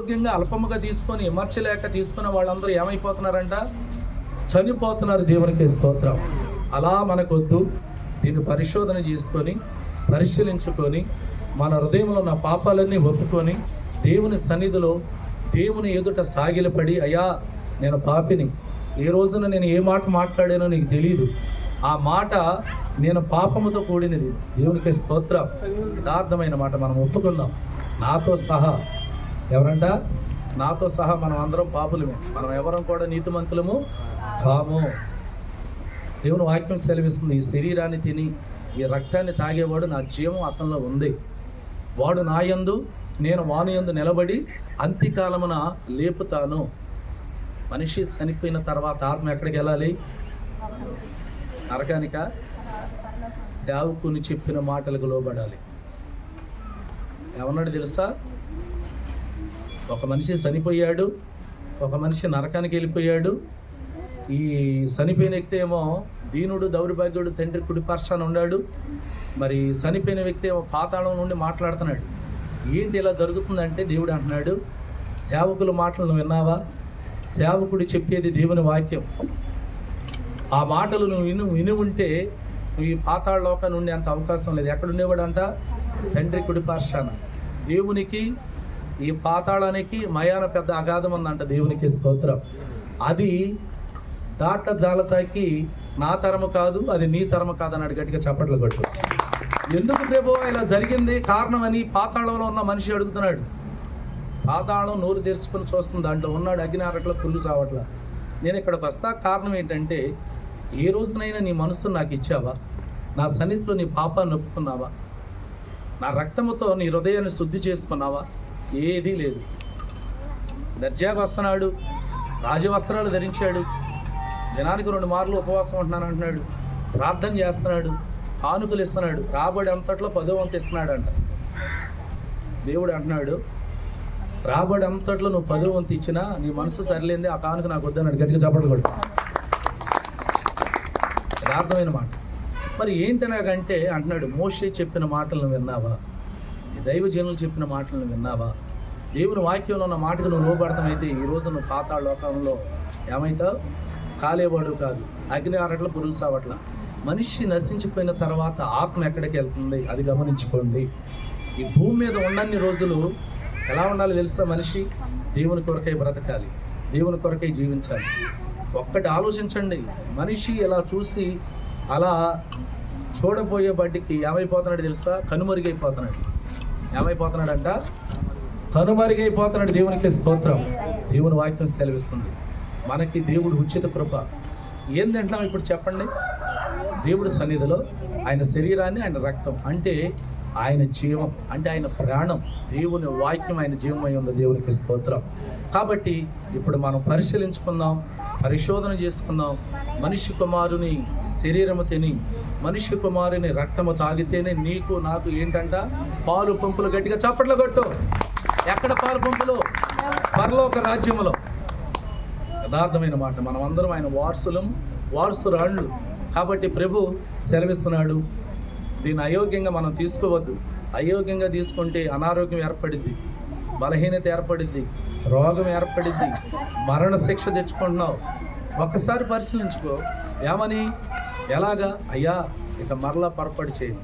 అయోగ్యంగా అల్పముగా తీసుకొని విమర్శలేక తీసుకున్న వాళ్ళందరూ ఏమైపోతున్నారంట? చనిపోతున్నారు. దేవునికి స్తోత్రం. అలా మనకొద్దు. దీన్ని పరిశోధన చేసుకొని పరిశీలించుకొని మన హృదయంలో ఉన్న పాపాలన్నీ ఒప్పుకొని దేవుని సన్నిధిలో దేవుని ఎదుట సాగిలపడి, అయ్యా నేను పాపిని, ఏ రోజున నేను ఏ మాట మాట్లాడానో నీకు తెలియదు, ఆ మాట నేను పాపముతో కూడినది. దేవునికి స్తోత్రం. యథార్థమైన మాట మనం ఒప్పుకుందాం. నాతో సహా ఎవరంట? నాతో సహా మనం అందరం పాపులమే. మనం ఎవరం కూడా నీతిమంతులము కాము. దేవుని వాక్యం సెలవిస్తుంది, ఈ శరీరాన్ని తిని ఈ రక్తాన్ని తాగేవాడు నా జీవం అతనిలో ఉంది, వాడు నా యందు నేను వాని యందు నిలబడి అంత్యకాలమున లేపుతాను. మనిషి చనిపోయిన తర్వాత ఆత్మ ఎక్కడికి వెళ్ళాలి? నరకానిక? సేవకుని చెప్పిన మాటలకు లోబడాలి. ఏమన్నాడు తెలుసా? ఒక మనిషి చనిపోయాడు, ఒక మనిషి నరకానికి వెళ్ళిపోయాడు. ఈ చనిపోయిన వ్యక్తి ఏమో దీనుడు దౌర్భాగ్యుడు తండ్రి కుడిపార్శ్వాన ఉన్నాడు. మరి చనిపోయిన వ్యక్తి ఏమో పాతాళం నుండి మాట్లాడుతున్నాడు. ఏంటి ఇలా జరుగుతుందంటే దేవుడు అంటున్నాడు, సేవకుల మాటలు నువ్వు విన్నావా? సేవకుడు చెప్పేది దేవుని వాక్యం. ఆ మాటలు నువ్వు విని ఉంటే నువ్వు ఈ పాతాళ లోకాన్ని ఉండే అంత అవకాశం లేదు. ఎక్కడుండేవాడు అంట? తండ్రి కుడిపార్శ్వాన. దేవునికి ఈ పాతాళానికి మయాన పెద్ద అగాధం ఉందంట. దేవునికి స్తోత్రం. అది దాట జాలతాకి నా తరము కాదు, అది నీ తరము కాదన్నాడు. గట్టిగా చప్పట్లు కొట్టు. ఎందుకు ప్రభు ఇలా జరిగింది కారణం అని పాతాళంలో ఉన్న మనిషి అడుగుతున్నాడు. పాతాళం నోరు తెరుచుకొని చూస్తుంది, దాంట్లో ఉన్నాడు అగ్నిహారట్ల పుల్లు చావట్ల. నేను ఇక్కడికి వస్తా కారణం ఏంటంటే, ఏ రోజునైనా నీ మనస్సును నాకు ఇచ్చావా? నా సన్నిధిలో నీ పాపాన్ని ఒప్పుకున్నావా? నా రక్తముతో నీ హృదయాన్ని శుద్ధి చేసుకున్నావా? ఏదీ లేదు. దర్జాగా వస్తున్నాడు, రాజవస్త్రాలు ధరించాడు, దినానికి 2 మార్లు ఉపవాసం ఉంటున్నాను అంటున్నాడు, ప్రార్థన చేస్తున్నాడు, కానుకలు ఇస్తున్నాడు, రాబడి అంతట్లో 10వ వంతు ఇస్తున్నాడు అంట. దేవుడు అంటున్నాడు, రాబడి అంతట్లో నువ్వు 10వ వంతు ఇచ్చినా నీ మనసు సరిలేంది, ఆ కానుక నాకు వద్దన్నాడు. గట్టిగా చప్పట్లు కొడు. యథార్థమైన మాట. మరి ఏంటనగంటే అంటున్నాడు, మోషే చెప్పిన మాటలను విన్నావా? దైవజనులు చెప్పిన మాటలను విన్నావా? దేవుని వాక్యంలో ఉన్న మాటకు నువ్వు లోబడతామైతే ఈరోజు నువ్వు పాతాళ లోకంలో ఏమైతావు? కాలేవాడు కాదు, అగ్ని ఆరట్ల పురుగు సావట్ల. మనిషి నశించిపోయిన తర్వాత ఆత్మ ఎక్కడికి వెళ్తుంది అది గమనించుకోండి. ఈ భూమి మీద ఉన్నన్ని రోజులు ఎలా ఉండాలి తెలుసా? మనిషి దేవుని కొరకై బ్రతకాలి, దేవుని కొరకై జీవించాలి. ఒక్కటి ఆలోచించండి, మనిషి ఇలా చూసి అలా చూడబోయే బట్టికి ఏమైపోతున్నాడు తెలుసా? కనుమరుగైపోతున్నాడు. ఏమైపోతున్నాడంట? కనుమరుగైపోతున్నాడు. దేవునికి స్తోత్రం. దేవుని వాక్యం సెలవిస్తుంది, మనకి దేవుడు ఉచిత కృప. ఏం తింటాం ఇప్పుడు చెప్పండి? దేవుడి సన్నిధిలో ఆయన శరీరాన్ని, ఆయన రక్తం అంటే ఆయన జీవం, అంటే ఆయన ప్రాణం. దేవుని వాక్యం ఆయన జీవమై ఉంది. దేవునికి స్తోత్రం. కాబట్టి ఇప్పుడు మనం పరిశీలించుకుందాం, పరిశోధన చేసుకుందాం. మనిషి కుమారుని శరీరము తిని మనిషి కుమారుని రక్తము తాగితేనే నీకు నాకు ఏంటంట? పాలు పంపులు. గట్టిగా చప్పట్లు కొట్టు. ఎక్కడ పాలు పంపులు? పరలోక రాజ్యములో. యథార్థమైన మాట. మనం అందరం ఆయన వారసురాళ్ళు. కాబట్టి ప్రభు సెలవిస్తున్నాడు, దీన్ని అయోగ్యంగా మనం తీసుకోవద్దు. అయోగ్యంగా తీసుకుంటే అనారోగ్యం ఏర్పడిద్ది, బలహీనత ఏర్పడిద్ది, రోగం ఏర్పడిద్ది, మరణ శిక్ష తెచ్చుకుంటున్నావు. ఒక్కసారి పరిశీలించుకో. ఏమని? ఎలాగా? అయ్యా ఇక మరలా పొరపాటు చేయి.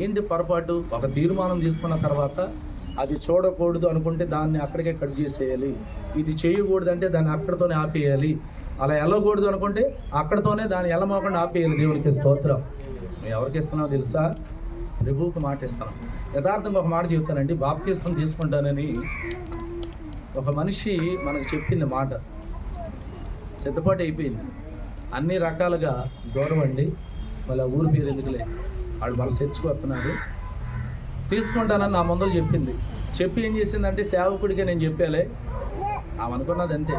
ఏంటి పొరపాటు? ఒక తీర్మానం తీసుకున్న తర్వాత అది చూడకూడదు అనుకుంటే దాన్ని అక్కడికే కట్ చేసేయాలి. ఇది చేయకూడదు అంటే దాన్ని అక్కడితోనే ఆపేయాలి. అలా వెళ్ళకూడదు అనుకుంటే అక్కడితోనే దాన్ని వెళ్ళమోకుండా ఆపేయాలి. దేవునికి స్తోత్రం. నువ్వు ఎవరికి ఇస్తున్నావు తెలుసా? ప్రభువుకు మాట ఇస్తాను. యథార్థంగా ఒక మాట చెప్తానండి. బాప్తిసం తీసుకుంటానని ఒక మనిషి మనకు చెప్పింది మాట. సిద్ధపాటు అయిపోయింది, అన్ని రకాలుగా దూరం అండి. మళ్ళీ ఆ ఊరి పేరు ఎందుకులే, వాడు మన తెచ్చుకొస్తున్నాడు. తీసుకుంటానని నా ముందలు చెప్పింది. చెప్పి ఏం చేసిందంటే, సేవకుడికే నేను చెప్పాలే ఆమె అనుకున్నది అంతే.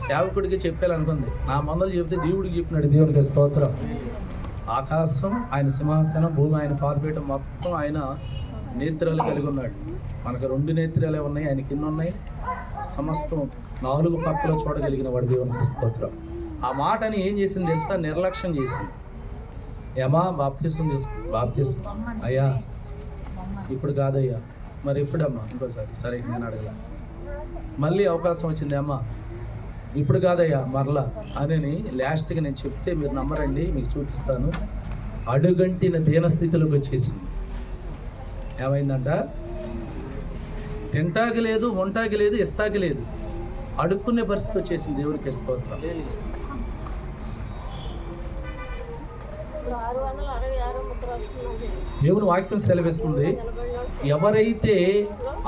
సేవకుడికి చెప్పాలనుకుంది. నా ముందలు చెప్తే దేవుడికి చెప్పినాడు. దేవుడికి స్తోత్రం. ఆకాశం ఆయన సింహాసనం, భూమి ఆయన పాదపీఠం, మొత్తం ఆయన నేత్రాలు కలిగి ఉన్నాడు. మనకు 2 నేత్రాలే ఉన్నాయి, ఆయన కింద ఉన్నాయి. సమస్తం 4 పక్కల చూడగలిగిన వాడు. దేవునికి స్తోత్రం. ఆ మాటని ఏం చేసింది తెలుసా? నిర్లక్ష్యం చేసింది. ఏమా బాప్తిసం అయ్యా ఇప్పుడు కాదయ్యా, మరి ఎప్పుడమ్మా? ఇంకోసారి. సరే నేను అడగల. మళ్ళీ అవకాశం వచ్చింది, అమ్మ ఇప్పుడు కాదయ్యా మరలా అని లాస్ట్గా నేను చెప్తే మీరు నమ్మరండి, మీకు చూపిస్తాను. అడుగంటిన దీనస్థితిలోకి వచ్చేసింది. ఏమైందంట? తింటాకి లేదు, వంటాకి లేదు, ఇస్తాకి లేదు, అడుక్కునే పరిస్థితి వచ్చేసింది. దేవుడికి స్తోత్రం. దేవుని వాక్యం సెలవిస్తుంది, ఎవరైతే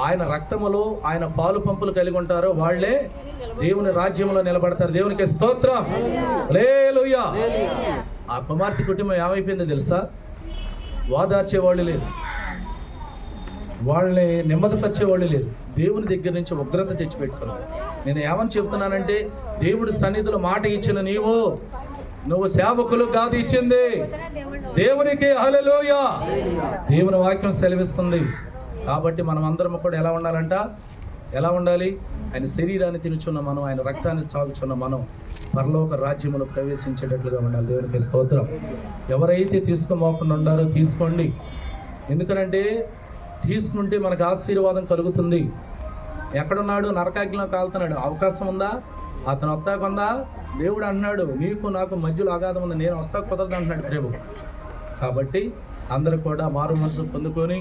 ఆయన రక్తములో ఆయన పాలు పంపులు కలిగి ఉంటారో వాళ్ళే దేవుని రాజ్యంలో నిలబడతారు. దేవునికి స్తోత్రం. హల్లెలూయా. ఆ కుమార్తె కుటుంబం ఏమైపోయిందో తెలుసా? వాదార్చేవాళ్ళు లేదు, వాళ్ళని నెమ్మదిపరిచేవాళ్ళు లేదు, దేవుని దగ్గర నుంచి ఉగ్రత తెచ్చిపెట్టుకున్నారు. నేను ఏమని చెప్తున్నానంటే, దేవుడి సన్నిధిలో మాట ఇచ్చిన నువ్వు సేవకులు కాదు ఇచ్చింది దేవునికి. హల్లెలూయా. దేవుని వాక్యం సెలవిస్తుంది. కాబట్టి మనం అందరం కూడా ఎలా ఉండాలంట? ఎలా ఉండాలి? ఆయన శరీరాన్ని తినుచున్న మనం, ఆయన రక్తాన్ని తాగుచున్న మనం పరలోక రాజ్యములో ప్రవేశించేటట్లుగా ఉండాలి. దేవునికి స్తోత్రం. ఎవరైతే తీసుకోమోకుండా ఉండారో తీసుకోండి. ఎందుకనంటే తీసుకుంటే మనకు ఆశీర్వాదం కలుగుతుంది. ఎక్కడున్నాడు? నరకాగ్నిలో కాలుతున్నాడు. అవకాశం ఉందా? అతను వస్తా కొందా? దేవుడు అన్నాడు, నీకు నాకు మధ్యలో అగాధం ఉంది, నేను వస్తా కుదరదు అంటున్నాడు ప్రభు. కాబట్టి అందరూ కూడా మారు మనసు పొందుకొని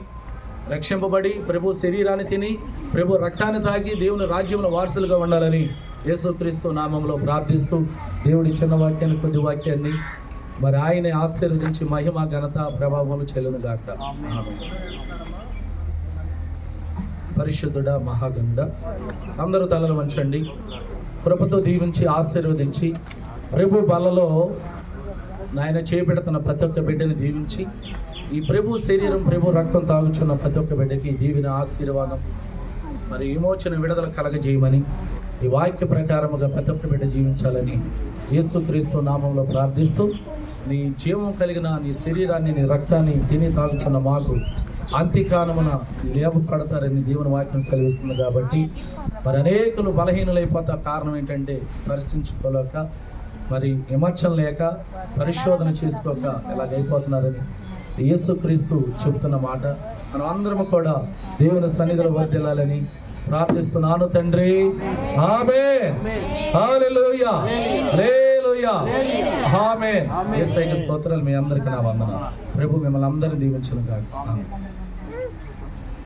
రక్షింపబడి ప్రభు శరీరాన్ని తిని ప్రభు రక్తాన్ని తాగి దేవుని రాజ్యంలో వారసులుగా ఉండాలని యేసుక్రీస్తు నామంలో ప్రార్థిస్తూ దేవుడి చిన్న వాక్యాన్ని, కొద్ది వాక్యాన్ని మరి ఆయన ఆశీర్వదించి మహిమ ఘనత ప్రభావం చెల్లును గాక. పరిశుద్ధుడా మహాగంధ, అందరూ తలలు వంచండి. కృపతో దీవించి ఆశీర్వదించి ప్రభు బలలో నాయన చేపెడుతున్న ప్రతి ఒక్క బిడ్డని దీవించి ఈ ప్రభు శరీరం ప్రభు రక్తం తాగుచున్న ప్రతి ఒక్క బిడ్డకి దీవిన ఆశీర్వాదం మరి విమోచన విడుదల కలగజేయమని ఈ వాక్య ప్రకారముగా ప్రతి ఒక్క బిడ్డ జీవించాలని యేసుక్రీస్తు నామంలో ప్రార్థిస్తూ నీ జీవం కలిగిన నీ శరీరాన్ని, నీ రక్తాన్ని తిని తాగుచున్న మాకు అంత్యకాలమున లేవు కడతారని దేవుని వాక్యం సెలవిస్తుంది. కాబట్టి మరి అనేకులు బలహీనులైపోతా కారణం ఏంటంటే పరిశీలించుకోలేక, మరి విమర్శన లేక, పరిశోధన చేసుకోక ఇలాగైపోతున్నారని యేసుక్రీస్తు చెబుతున్న మాట మనం అందరం కూడా దేవుని సన్నిధిలో వర్ధిల్లాలని ప్రార్థిస్తున్నాను తండ్రి. ఆమేన్. హల్లెలూయా. హల్లెలూయా. ఆమేన్. యేసయ్యకి స్తోత్రాలు. మీ అందరికీ నా వందనాలు. ప్రభు మిమ్మల్ని అందరినీ దీవించును గాక. ఆమేన్.